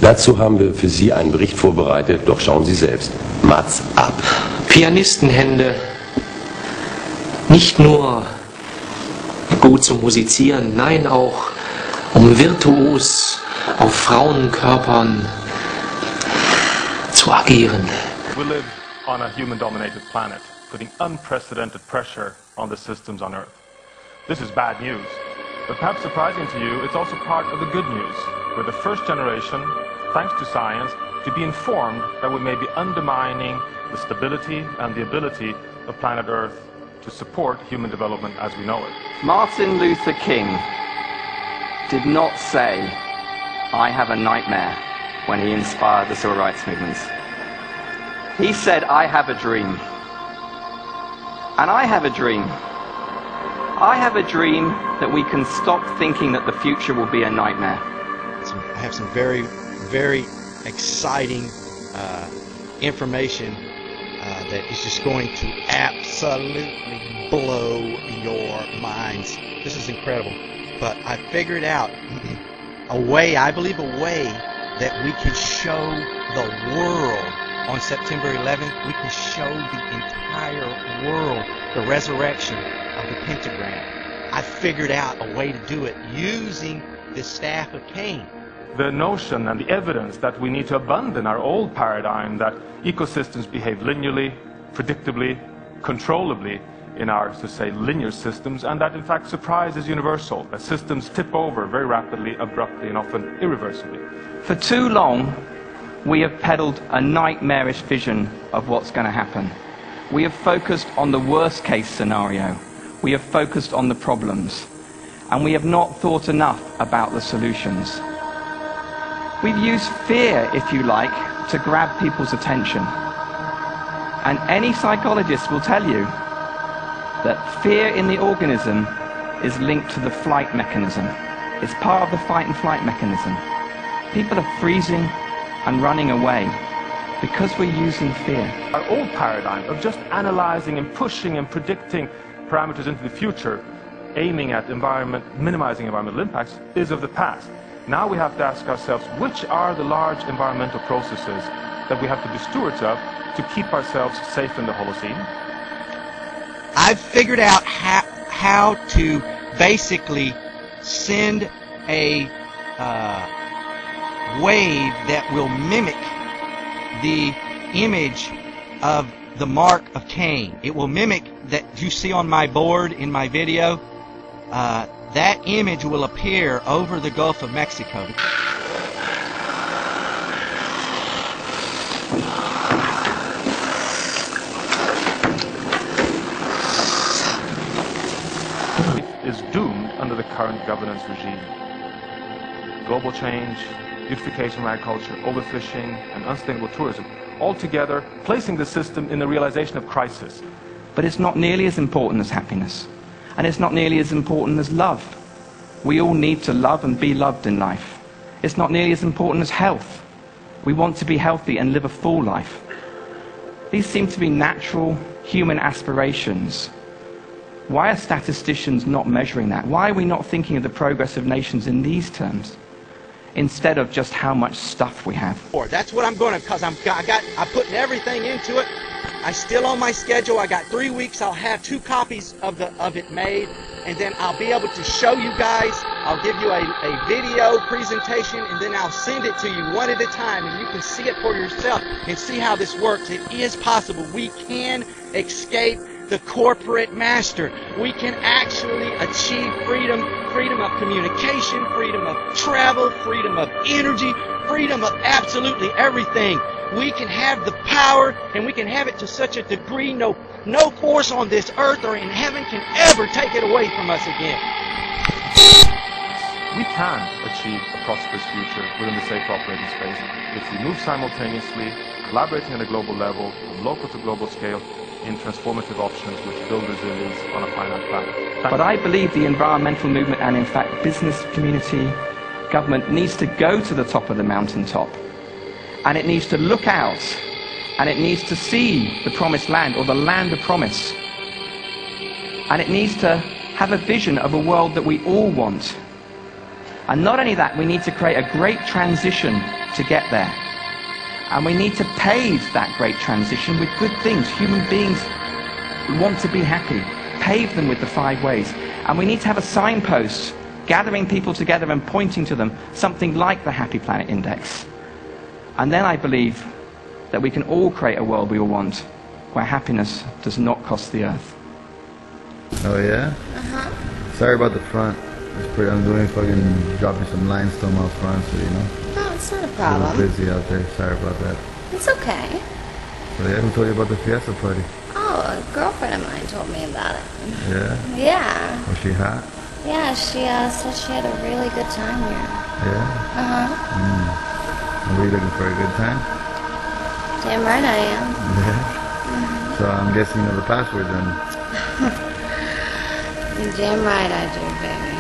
Dazu haben wir für Sie einen Bericht vorbereitet, doch schauen Sie selbst. Mats ab. Pianistenhände, nicht nur gut zum Musizieren, nein auch um virtuos auf Frauenkörpern zu agieren. We live on a human-dominated planet, putting unprecedented pressure on the systems on Earth. This is bad news, but perhaps surprising to you, it's also part of the good news. We're the first generation, thanks to science, to be informed that we may be undermining the stability and the ability of planet Earth to support human development as we know it. Martin Luther King did not say, "I have a nightmare," when he inspired the civil rights movements. He said, "I have a dream." And I have a dream. I have a dream that we can stop thinking that the future will be a nightmare. I have some very, very exciting information that is just going to absolutely blow your minds. This is incredible. But I figured out a way, I believe a way, that we can show the world on September 11th, we can show the entire world the resurrection of the pentagram. I figured out a way to do it using the staff of Cain. The notion and the evidence that we need to abandon our old paradigm that ecosystems behave linearly, predictably, controllably in our, so to say, linear systems, and that in fact surprise is universal, that systems tip over very rapidly, abruptly, and often irreversibly. For too long, we have peddled a nightmarish vision of what's going to happen. We have focused on the worst case scenario. We have focused on the problems. And we have not thought enough about the solutions. We've used fear, if you like, to grab people's attention. And any psychologist will tell you that fear in the organism is linked to the flight mechanism. It's part of the fight and flight mechanism. People are freezing and running away because we're using fear. Our old paradigm of just analyzing and pushing and predicting parameters into the future, aiming at minimizing environmental impacts, is of the past. Now we have to ask ourselves, which are the large environmental processes that we have to be stewards of to keep ourselves safe in the Holocene? I've figured out how to basically send a wave that will mimic the image of the mark of Cain. It will mimic that you see on my board in my video. That image will appear over the Gulf of Mexico. Is doomed under the current governance regime. Global change, eutrophication of agriculture, overfishing, and unsustainable tourism, altogether placing the system in the realization of crisis. But it's not nearly as important as happiness. And it's not nearly as important as love. We all need to love and be loved in life. It's not nearly as important as health. We want to be healthy and live a full life. These seem to be natural human aspirations. Why are statisticians not measuring that? Why are we not thinking of the progress of nations in these terms, instead of just how much stuff we have? That's what I'm going to, because I'm putting everything into it. I still on my schedule. I got 3 weeks. I'll have 2 copies of it made, and then I'll be able to show you guys. I'll give you a video presentation, and then I'll send it to you one at a time, and you can see it for yourself and see how this works. It is possible. We can escape the corporate master. We can actually achieve freedom, freedom of communication, freedom of travel, freedom of energy, freedom of absolutely everything. We can have the power, and we can have it to such a degree no force on this earth or in heaven can ever take it away from us again. We can achieve a prosperous future within the safe operating space if we move simultaneously, collaborating on a global level, from local to global scale, in transformative options which build resilience on a finite planet. But I believe the environmental movement, and in fact business community, government, needs to go to the top of the mountaintop. And it needs to look out, and it needs to see the promised land, or the land of promise. And it needs to have a vision of a world that we all want. And not only that, we need to create a great transition to get there. And we need to pave that great transition with good things. Human beings want to be happy. Pave them with the 5 ways. And we need to have a signpost, gathering people together and pointing to them, something like the Happy Planet Index. And then I believe that we can all create a world we all want, where happiness does not cost the earth. Oh yeah? Uh-huh. Sorry about the front. I'm doing fucking dropping some limestone out front, so you know. No, it's not a A little problem. busy out there. Sorry about that. It's okay. So yeah, who told you about the fiesta party? Oh, a girlfriend of mine told me about it. Yeah? Yeah. Was she hot? Yeah, she said she had a really good time here. Yeah? Uh-huh. Were you looking for a good time? Damn right I am. Yeah? So I'm guessing you know the password then. You're damn right I do, baby.